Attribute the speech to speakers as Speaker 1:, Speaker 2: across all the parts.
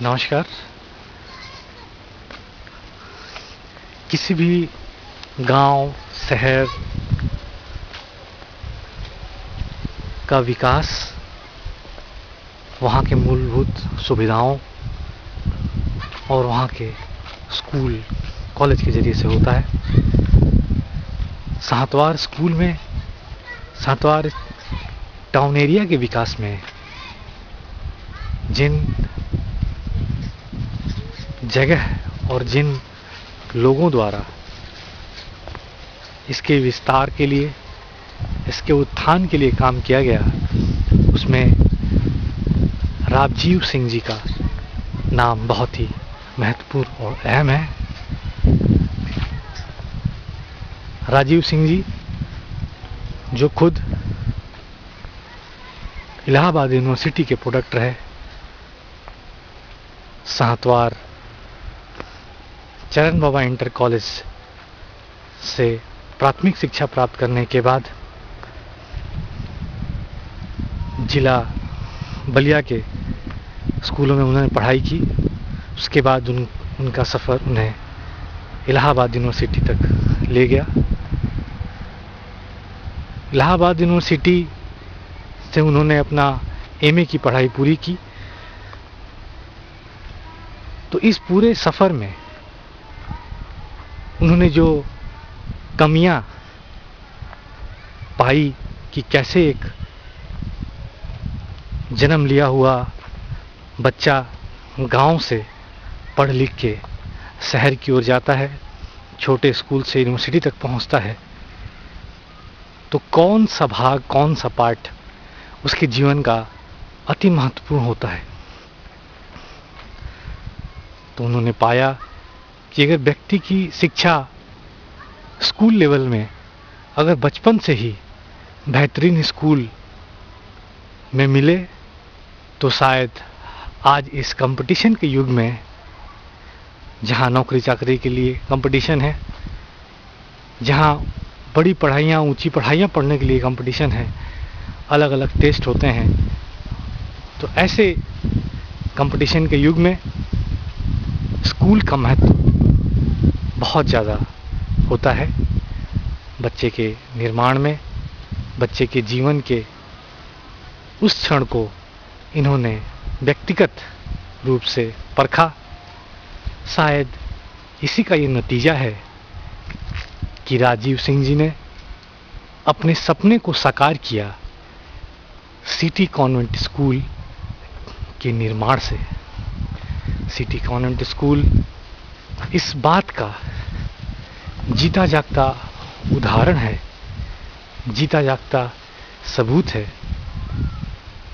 Speaker 1: नमस्कार। किसी भी गांव, शहर का विकास वहाँ के मूलभूत सुविधाओं और वहाँ के स्कूल, कॉलेज के ज़रिए से होता है। साहतवार स्कूल में, साहतवार टाउन एरिया के विकास में जिन जगह और जिन लोगों द्वारा इसके विस्तार के लिए, इसके उत्थान के लिए काम किया गया, उसमें राजीव सिंह जी का नाम बहुत ही महत्वपूर्ण और अहम है। राजीव सिंह जी जो खुद इलाहाबाद यूनिवर्सिटी के प्रोडक्ट रहे, साहतवार चरण बाबा इंटर कॉलेज से प्राथमिक शिक्षा प्राप्त करने के बाद जिला बलिया के स्कूलों में उन्होंने पढ़ाई की। उसके बाद उनका सफ़र उन्हें इलाहाबाद यूनिवर्सिटी तक ले गया। इलाहाबाद यूनिवर्सिटी से उन्होंने अपना एमए की पढ़ाई पूरी की। तो इस पूरे सफ़र में उन्होंने जो कमियां पाई कि कैसे एक जन्म लिया हुआ बच्चा गांव से पढ़ लिख के शहर की ओर जाता है, छोटे स्कूल से यूनिवर्सिटी तक पहुंचता है, तो कौन सा भाग, कौन सा पार्ट उसके जीवन का अति महत्वपूर्ण होता है। तो उन्होंने पाया कि अगर व्यक्ति की शिक्षा स्कूल लेवल में अगर बचपन से ही बेहतरीन स्कूल में मिले तो शायद आज इस कंपटीशन के युग में, जहां नौकरी चाकरी के लिए कंपटीशन है, जहां बड़ी पढ़ाइयाँ, ऊंची पढ़ाइयाँ पढ़ने के लिए कंपटीशन है, अलग अलग टेस्ट होते हैं, तो ऐसे कंपटीशन के युग में स्कूल का महत्व बहुत ज़्यादा होता है। बच्चे के निर्माण में, बच्चे के जीवन के उस क्षण को इन्होंने व्यक्तिगत रूप से परखा। शायद इसी का ये नतीजा है कि राजीव सिंह जी ने अपने सपने को साकार किया सिटी कॉन्वेंट स्कूल के निर्माण से। सिटी कॉन्वेंट स्कूल इस बात का जीता जागता उदाहरण है, जीता जागता सबूत है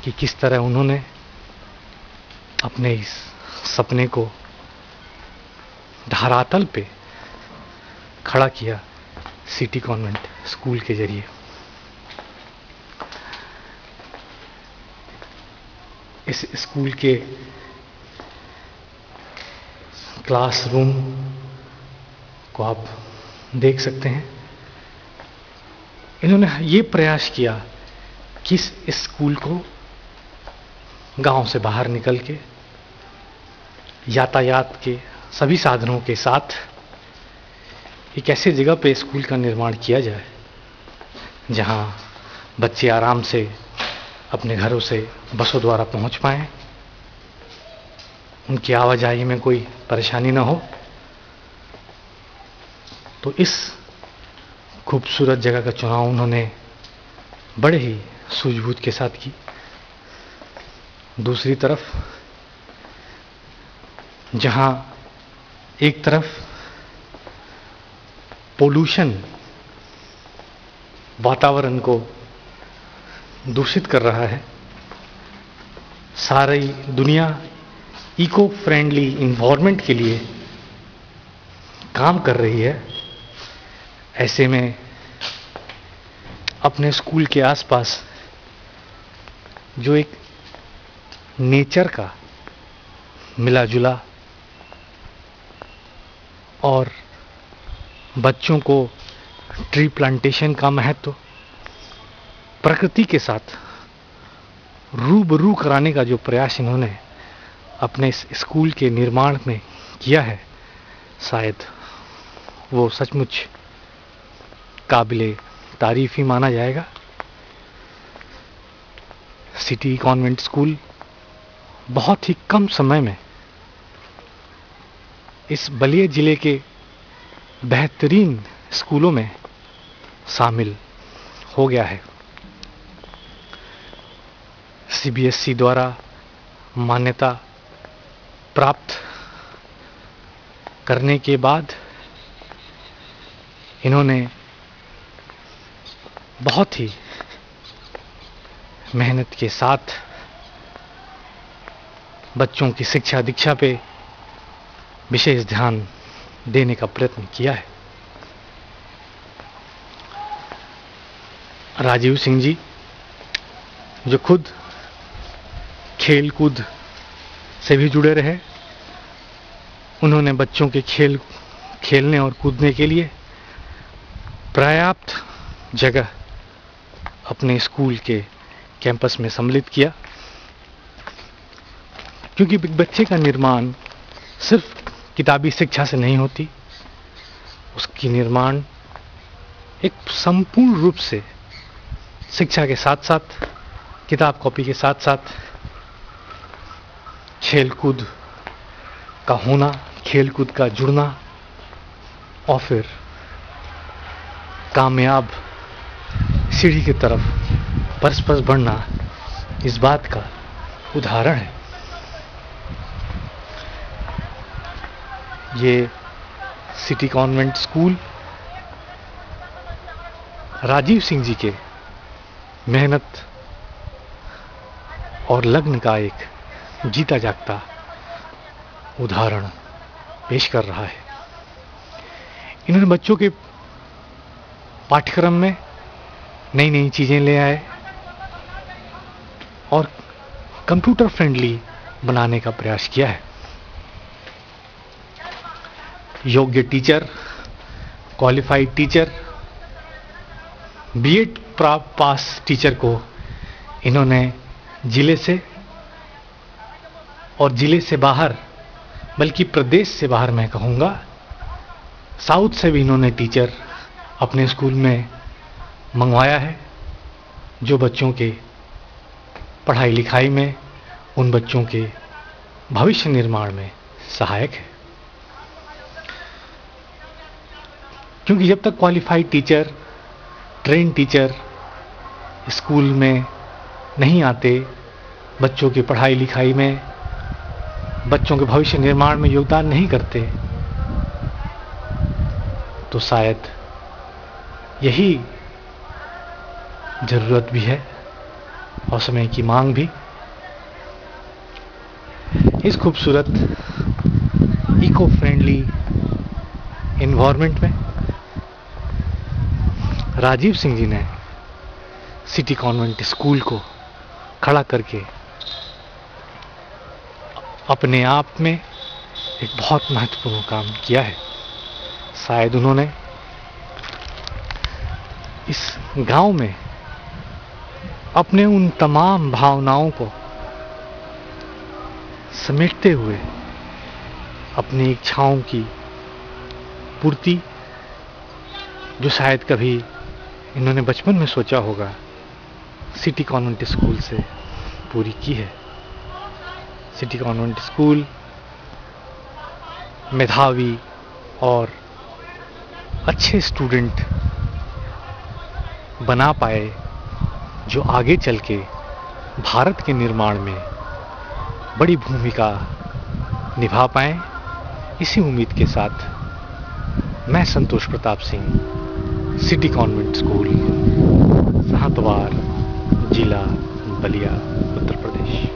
Speaker 1: कि किस तरह उन्होंने अपने इस सपने को धरातल पे खड़ा किया सिटी कॉन्वेंट स्कूल के जरिए। इस स्कूल के क्लासरूम को आप देख सकते हैं। इन्होंने ये प्रयास किया कि इस स्कूल को गांव से बाहर निकल के यातायात के सभी साधनों के साथ एक ऐसी जगह पे स्कूल का निर्माण किया जाए जहां बच्चे आराम से अपने घरों से बसों द्वारा पहुंच पाएं, उनकी आवाजाही में कोई परेशानी ना हो। तो इस खूबसूरत जगह का चुनाव उन्होंने बड़े ही सूझबूझ के साथ की। दूसरी तरफ जहां एक तरफ पोल्यूशन वातावरण को दूषित कर रहा है, सारी दुनिया इको फ्रेंडली इन्वायरमेंट के लिए काम कर रही है, ऐसे में अपने स्कूल के आसपास जो एक नेचर का मिला जुला और बच्चों को ट्री प्लांटेशन का महत्व, प्रकृति के साथ रूबरू कराने का जो प्रयास इन्होंने अपने इस स्कूल के निर्माण में किया है, शायद वो सचमुच काबिले तारीफ ही माना जाएगा। सिटी कॉन्वेंट स्कूल बहुत ही कम समय में इस बलिया जिले के बेहतरीन स्कूलों में शामिल हो गया है। सीबीएसई द्वारा मान्यता प्राप्त करने के बाद इन्होंने बहुत ही मेहनत के साथ बच्चों की शिक्षा दीक्षा पे विशेष ध्यान देने का प्रयत्न किया है। राजीव सिंह जी, जो खुद खेल कूद से भी जुड़े रहे, उन्होंने बच्चों के खेलने और कूदने के लिए पर्याप्त जगह अपने स्कूल के कैंपस में सम्मिलित किया, क्योंकि बच्चे का निर्माण सिर्फ किताबी शिक्षा से नहीं होती, उसकी निर्माण एक संपूर्ण रूप से शिक्षा के साथ साथ, किताब कॉपी के साथ साथ खेल कूद का होना, खेल कूद का जुड़ना और फिर कामयाब सीढ़ी की तरफ परस्पर बढ़ना, इस बात का उदाहरण है। ये city convent school Rajiv Singh ji के मेहनत और लगन का एक जीता जागता उदाहरण पेश कर रहा है। इन्होंने बच्चों के पाठ्यक्रम में नई नई चीजें ले आए और कंप्यूटर फ्रेंडली बनाने का प्रयास किया है। योग्य टीचर, क्वालिफाइड टीचर, बीएड पास टीचर को इन्होंने जिले से और जिले से बाहर, बल्कि प्रदेश से बाहर मैं कहूँगा, साउथ से भी इन्होंने टीचर अपने स्कूल में मंगवाया है, जो बच्चों के पढ़ाई लिखाई में, उन बच्चों के भविष्य निर्माण में सहायक है। क्योंकि जब तक qualified teacher, train teacher school में नहीं आते, बच्चों की पढ़ाई लिखाई में, बच्चों के भविष्य निर्माण में योगदान नहीं करते, तो शायद यही जरूरत भी है और समय की मांग भी। इस खूबसूरत इको फ्रेंडली एनवायरनमेंट में राजीव सिंह जी ने सिटी कॉन्वेंट स्कूल को खड़ा करके अपने आप में एक बहुत महत्वपूर्ण काम किया है। शायद उन्होंने इस गांव में अपने उन तमाम भावनाओं को समेटते हुए अपनी इच्छाओं की पूर्ति, जो शायद कभी इन्होंने बचपन में सोचा होगा, सिटी कॉन्वेंट स्कूल से पूरी की है। सिटी कॉन्वेंट स्कूल मेधावी और अच्छे स्टूडेंट बना पाए, जो आगे चल के भारत के निर्माण में बड़ी भूमिका निभा पाए। इसी उम्मीद के साथ मैं Santosh Pratap Singh, city convent school, Sahatwar, जिला बलिया, उत्तर प्रदेश।